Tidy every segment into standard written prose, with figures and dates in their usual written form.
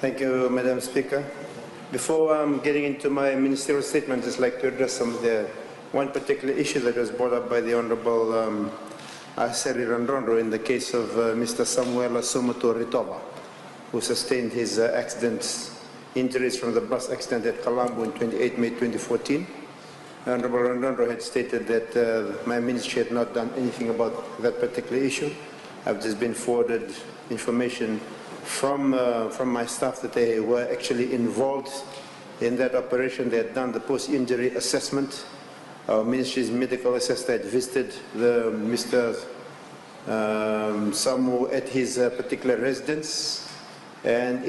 Thank you, Madam Speaker. Before getting into my ministerial statement, I'd just like to address one particular issue that was brought up by the Honourable Seri Randrondo in the case of Mr. Samuel Usamate Ritova, who sustained his injuries from the bus accident at Colombo on 28 May 2014. Honourable Randrondo had stated that my ministry had not done anything about that particular issue. I've just been forwarded information from my staff that they were actually involved in that operation. They had done the post-injury assessment. Our ministry's medical assessor had visited Mr. Samu at his particular residence and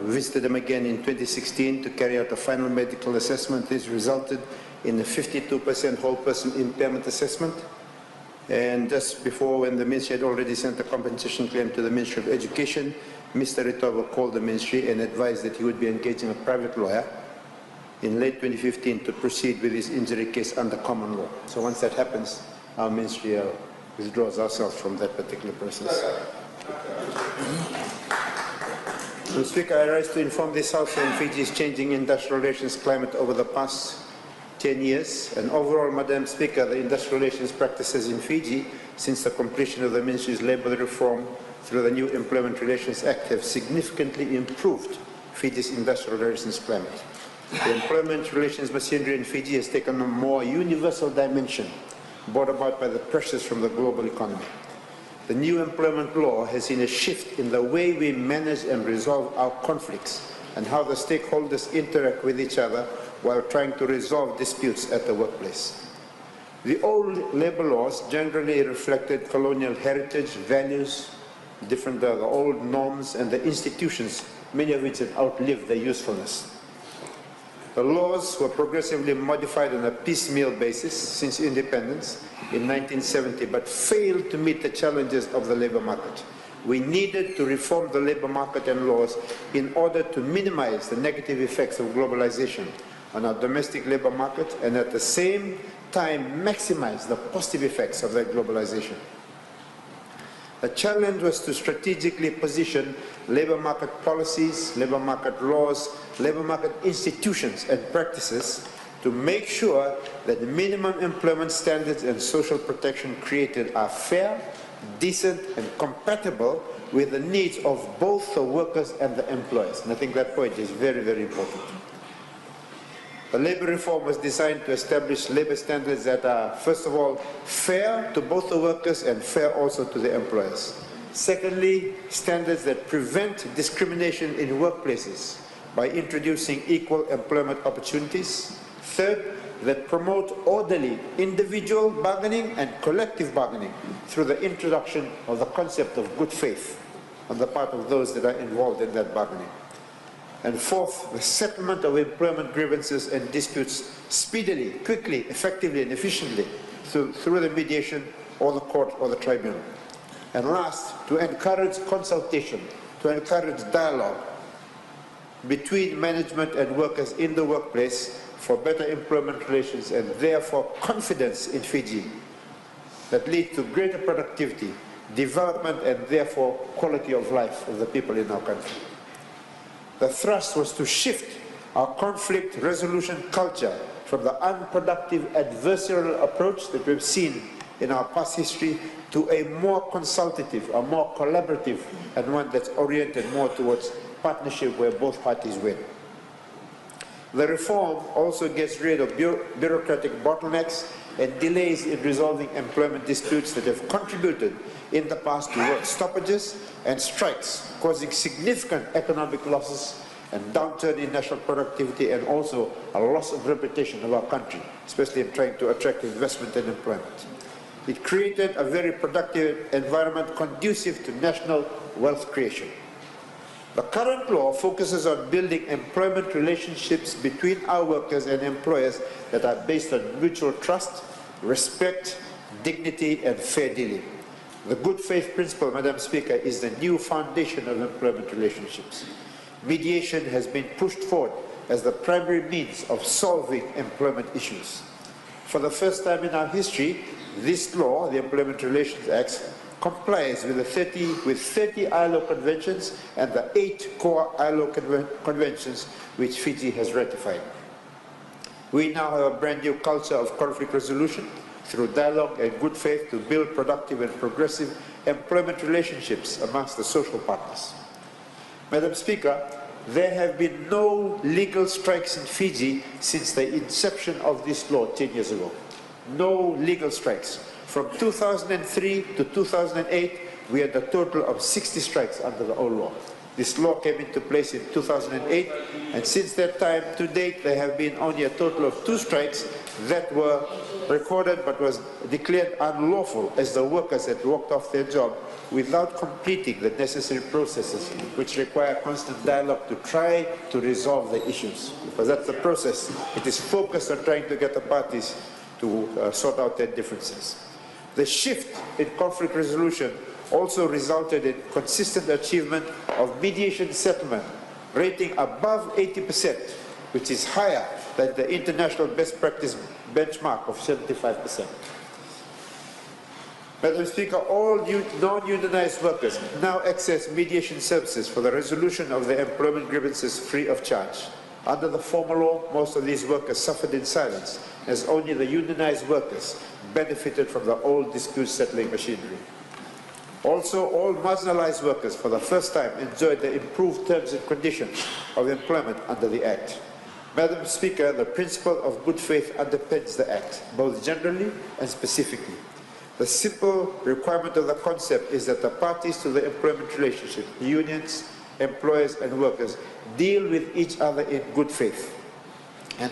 visited him again in 2016 to carry out a final medical assessment. This resulted in a 52% whole person impairment assessment. And just before, when the ministry had already sent a compensation claim to the Ministry of Education, Mr. Ritova called the ministry and advised that he would be engaging a private lawyer in late 2015 to proceed with his injury case under common law. So once that happens, our ministry withdraws ourselves from that particular process. Mr. Speaker, I rise to inform this House on Fiji's changing industrial relations climate over the past 10 years, and overall, Madam Speaker, the industrial relations practices in Fiji since the completion of the Ministry's labour reform through the new Employment Relations Act have significantly improved Fiji's industrial relations climate. The employment relations machinery in Fiji has taken a more universal dimension brought about by the pressures from the global economy. The new employment law has seen a shift in the way we manage and resolve our conflicts and how the stakeholders interact with each other while trying to resolve disputes at the workplace. The old labour laws generally reflected colonial heritage, values, the old norms and the institutions, many of which had outlived their usefulness. The laws were progressively modified on a piecemeal basis since independence in 1970, but failed to meet the challenges of the labour market. We needed to reform the labour market and laws in order to minimize the negative effects of globalization on our domestic labour market and at the same time maximize the positive effects of that globalization. The challenge was to strategically position labour market policies, labour market laws, labour market institutions and practices to make sure that the minimum employment standards and social protection created are fair, decent and compatible with the needs of both the workers and the employers. And I think that point is very, very important. The labour reform was designed to establish labour standards that are, first of all, fair to both the workers and fair also to the employers. Secondly, standards that prevent discrimination in workplaces by introducing equal employment opportunities. Third, that promote orderly individual bargaining and collective bargaining through the introduction of the concept of good faith on the part of those that are involved in that bargaining. And fourth, the settlement of employment grievances and disputes speedily, quickly, effectively and efficiently through the mediation or the court or the tribunal. And last, to encourage consultation, to encourage dialogue between management and workers in the workplace for better employment relations and therefore confidence in Fiji that lead to greater productivity, development and therefore quality of life of the people in our country. The thrust was to shift our conflict resolution culture from the unproductive adversarial approach that we've seen in our past history to a more consultative, a more collaborative, and one that's oriented more towards partnership where both parties win. The reform also gets rid of bureaucratic bottlenecks and delays in resolving employment disputes that have contributed in the past to work stoppages and strikes, causing significant economic losses and downturn in national productivity and also a loss of reputation of our country, especially in trying to attract investment and employment. It created a very productive environment conducive to national wealth creation. The current law focuses on building employment relationships between our workers and employers that are based on mutual trust, respect, dignity and fair dealing. The good faith principle, Madam Speaker, is the new foundation of employment relationships. Mediation has been pushed forward as the primary means of solving employment issues. For the first time in our history, this law, the Employment Relations Act, complies with 30 ILO conventions and the 8 core ILO conventions which Fiji has ratified. We now have a brand new culture of conflict resolution through dialogue and good faith to build productive and progressive employment relationships amongst the social partners. Madam Speaker, there have been no legal strikes in Fiji since the inception of this law 10 years ago. No legal strikes. From 2003 to 2008, we had a total of 60 strikes under the old law. This law came into place in 2008, and since that time to date, there have been only a total of 2 strikes that were recorded but was declared unlawful as the workers had walked off their job without completing the necessary processes which require constant dialogue to try to resolve the issues. Because that's the process. It is focused on trying to get the parties to sort out their differences. The shift in conflict resolution also resulted in consistent achievement of mediation settlement rating above 80%, which is higher than the international best practice benchmark of 75%. Madam Speaker, all non-unionized workers now access mediation services for the resolution of their employment grievances free of charge. Under the former law, most of these workers suffered in silence, as only the unionized workers benefited from the old dispute settling machinery. Also, all marginalized workers for the first time enjoyed the improved terms and conditions of employment under the Act. Madam Speaker, the principle of good faith underpins the Act, both generally and specifically. The simple requirement of the concept is that the parties to the employment relationship, unions, employers and workers, deal with each other in good faith, and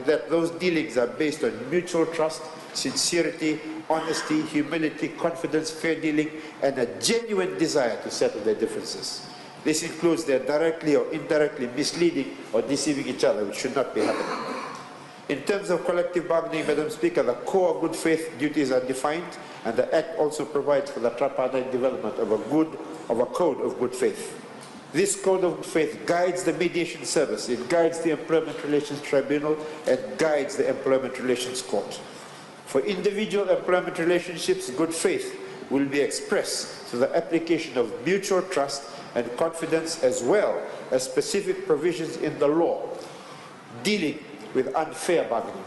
that those dealings are based on mutual trust, sincerity, honesty, humility, confidence, fair dealing, and a genuine desire to settle their differences. This includes their directly or indirectly misleading or deceiving each other, which should not be happening. In terms of collective bargaining, Madam Speaker, the core good faith duties are defined, and the Act also provides for the tripartite development of a code of good faith. This code of good faith guides the mediation service, it guides the Employment Relations Tribunal, and guides the Employment Relations Court. For individual employment relationships, good faith will be expressed through the application of mutual trust and confidence, as well as specific provisions in the law dealing with unfair bargaining.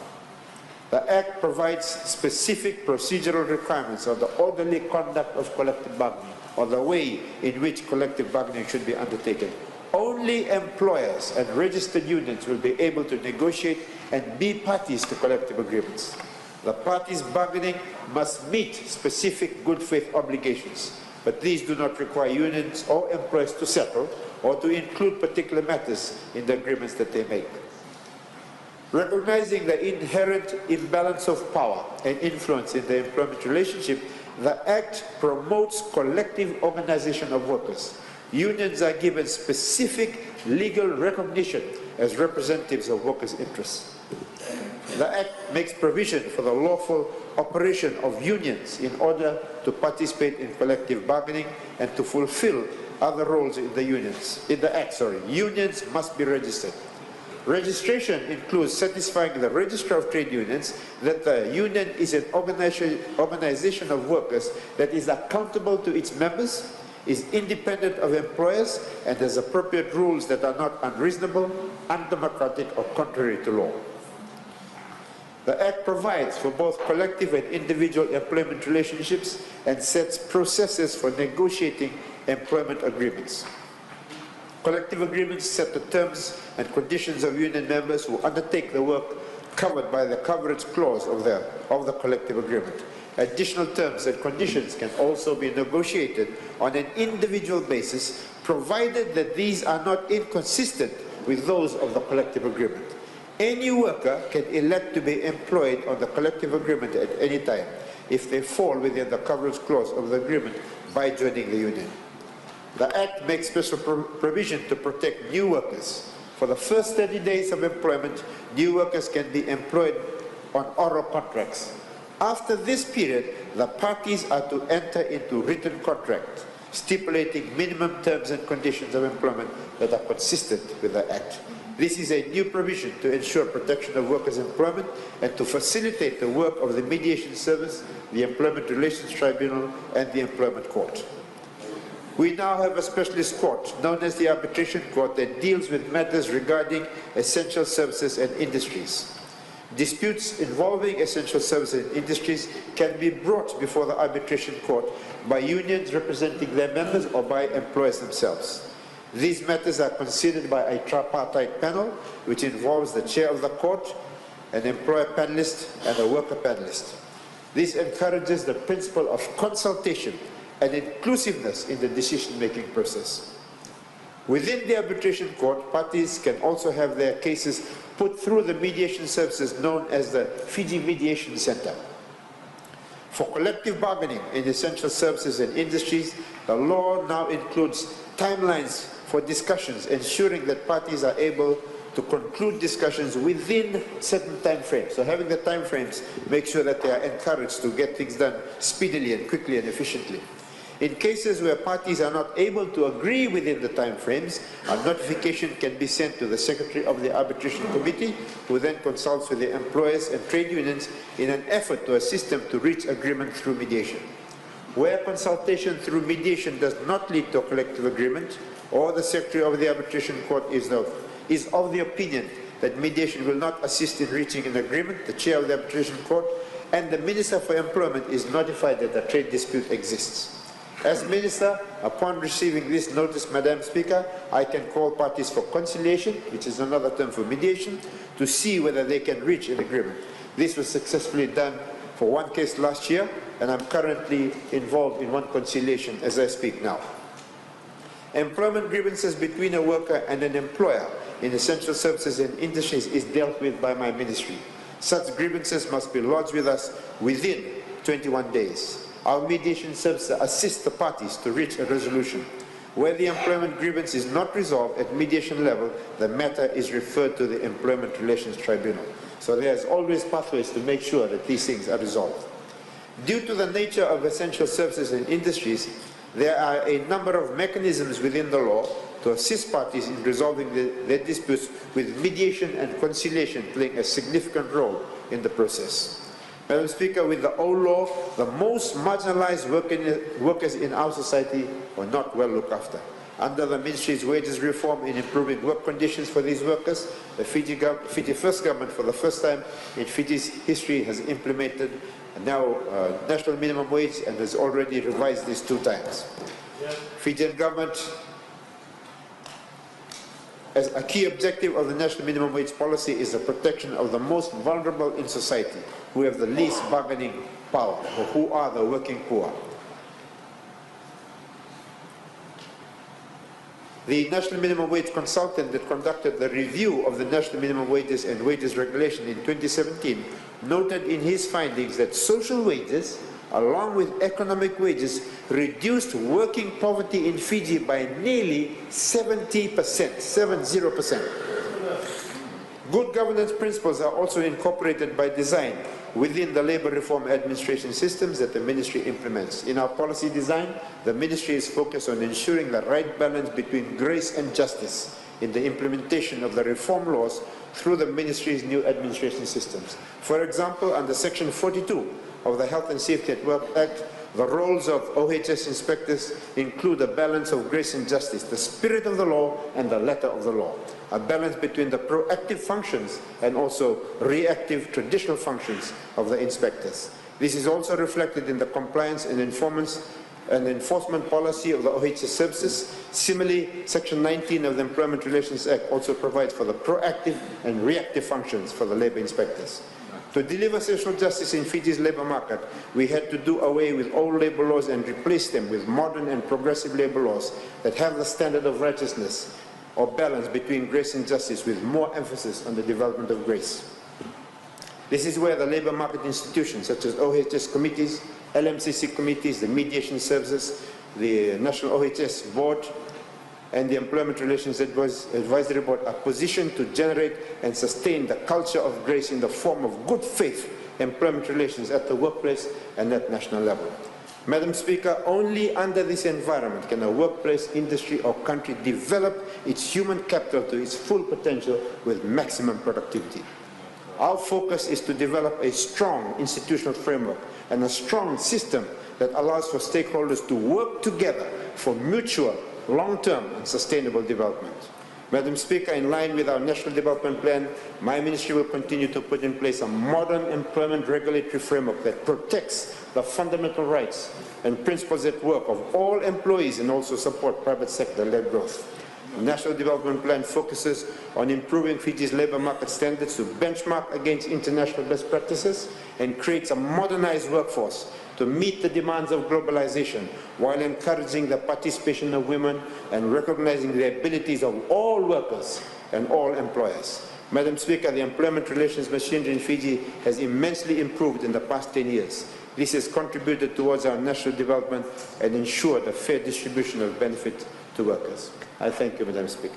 The Act provides specific procedural requirements on the orderly conduct of collective bargaining, or the way in which collective bargaining should be undertaken. Only employers and registered unions will be able to negotiate and be parties to collective agreements. The parties bargaining must meet specific good faith obligations, but these do not require unions or employers to settle or to include particular matters in the agreements that they make. Recognizing the inherent imbalance of power and influence in the employment relationship, the Act promotes collective organization of workers. Unions are given specific legal recognition as representatives of workers' interests. The Act makes provision for the lawful operation of unions in order to participate in collective bargaining and to fulfill other roles in the unions. Unions must be registered. Registration includes satisfying the Register of Trade Unions that the union is an organization of workers that is accountable to its members, is independent of employers, and has appropriate rules that are not unreasonable, undemocratic, or contrary to law. The Act provides for both collective and individual employment relationships and sets processes for negotiating employment agreements. Collective agreements set the terms and conditions of union members who undertake the work covered by the coverage clause of the collective agreement. Additional terms and conditions can also be negotiated on an individual basis, provided that these are not inconsistent with those of the collective agreement. Any worker can elect to be employed on the collective agreement at any time if they fall within the coverage clause of the agreement by joining the union. The Act makes special provision to protect new workers. For the first 30 days of employment, new workers can be employed on oral contracts. After this period, the parties are to enter into written contract, stipulating minimum terms and conditions of employment that are consistent with the Act. This is a new provision to ensure protection of workers' employment and to facilitate the work of the Mediation Service, the Employment Relations Tribunal, and the Employment Court. We now have a specialist court known as the Arbitration Court that deals with matters regarding essential services and industries. Disputes involving essential services and industries can be brought before the Arbitration Court by unions representing their members or by employers themselves. These matters are considered by a tripartite panel, which involves the chair of the court, an employer panelist, and a worker panelist. This encourages the principle of consultation and inclusiveness in the decision-making process. Within the arbitration court, parties can also have their cases put through the mediation services known as the Fiji Mediation Center. For collective bargaining in essential services and industries, the law now includes timelines for discussions, ensuring that parties are able to conclude discussions within certain time frames. So having the time frames make sure that they are encouraged to get things done speedily and quickly and efficiently. In cases where parties are not able to agree within the time frames, a notification can be sent to the Secretary of the Arbitration Committee, who then consults with the employers and trade unions in an effort to assist them to reach agreement through mediation. Where consultation through mediation does not lead to a collective agreement, or the Secretary of the Arbitration Court is of the opinion that mediation will not assist in reaching an agreement, the Chair of the Arbitration Court and the Minister for Employment is notified that a trade dispute exists. As Minister, upon receiving this notice, Madam Speaker, I can call parties for conciliation, which is another term for mediation, to see whether they can reach an agreement. This was successfully done for one case last year, and I'm currently involved in one conciliation as I speak now. Employment grievances between a worker and an employer in essential services and industries is dealt with by my ministry. Such grievances must be lodged with us within 21 days. Our mediation service assists the parties to reach a resolution. Where the employment grievance is not resolved at mediation level, the matter is referred to the Employment Relations Tribunal. So there's always pathways to make sure that these things are resolved. Due to the nature of essential services and industries, there are a number of mechanisms within the law to assist parties in resolving their disputes, with mediation and conciliation playing a significant role in the process. Madam Speaker, with the old law, the most marginalized workers in our society were not well looked after. Under the Ministry's wages reform in improving work conditions for these workers, the Fiji First Government, for the first time in Fiji's history, has implemented now national minimum wage and has already revised this 2 times. Fijian government, as a key objective of the national minimum wage policy, is the protection of the most vulnerable in society, who have the least bargaining power, or who are the working poor. The National Minimum Wage Consultant that conducted the review of the National Minimum Wages and Wages Regulation in 2017 noted in his findings that social wages, along with economic wages, reduced working poverty in Fiji by nearly 70%, 70%. Good governance principles are also incorporated by design within the Labour Reform Administration systems that the Ministry implements. In our policy design, the Ministry is focused on ensuring the right balance between grace and justice in the implementation of the reform laws through the Ministry's new administration systems. For example, under Section 42 of the Health and Safety at Work Act, the roles of OHS inspectors include a balance of grace and justice, the spirit of the law and the letter of the law, a balance between the proactive functions and also reactive traditional functions of the inspectors. This is also reflected in the compliance and enforcement policy of the OHS services. Similarly, Section 19 of the Employment Relations Act also provides for the proactive and reactive functions for the labour inspectors. To deliver social justice in Fiji's labour market, we had to do away with old labour laws and replace them with modern and progressive labour laws that have the standard of righteousness or balance between grace and justice, with more emphasis on the development of grace. This is where the labour market institutions such as OHS committees, LMCC committees, the mediation services, the National OHS Board, and the Employment Relations Advisory Board are positioned to generate and sustain the culture of grace in the form of good faith employment relations at the workplace and at national level. Madam Speaker, only under this environment can a workplace, industry or country develop its human capital to its full potential with maximum productivity. Our focus is to develop a strong institutional framework and a strong system that allows for stakeholders to work together for mutual, long-term and sustainable development. Madam Speaker, in line with our National Development Plan, my ministry will continue to put in place a modern employment regulatory framework that protects the fundamental rights and principles at work of all employees and also support private sector-led growth. The National Development Plan focuses on improving Fiji's labour market standards to benchmark against international best practices and creates a modernized workforce to meet the demands of globalization while encouraging the participation of women and recognizing the abilities of all workers and all employers. Madam Speaker, the employment relations machinery in Fiji has immensely improved in the past 10 years. This has contributed towards our national development and ensured a fair distribution of benefit to workers. I thank you, Madam Speaker.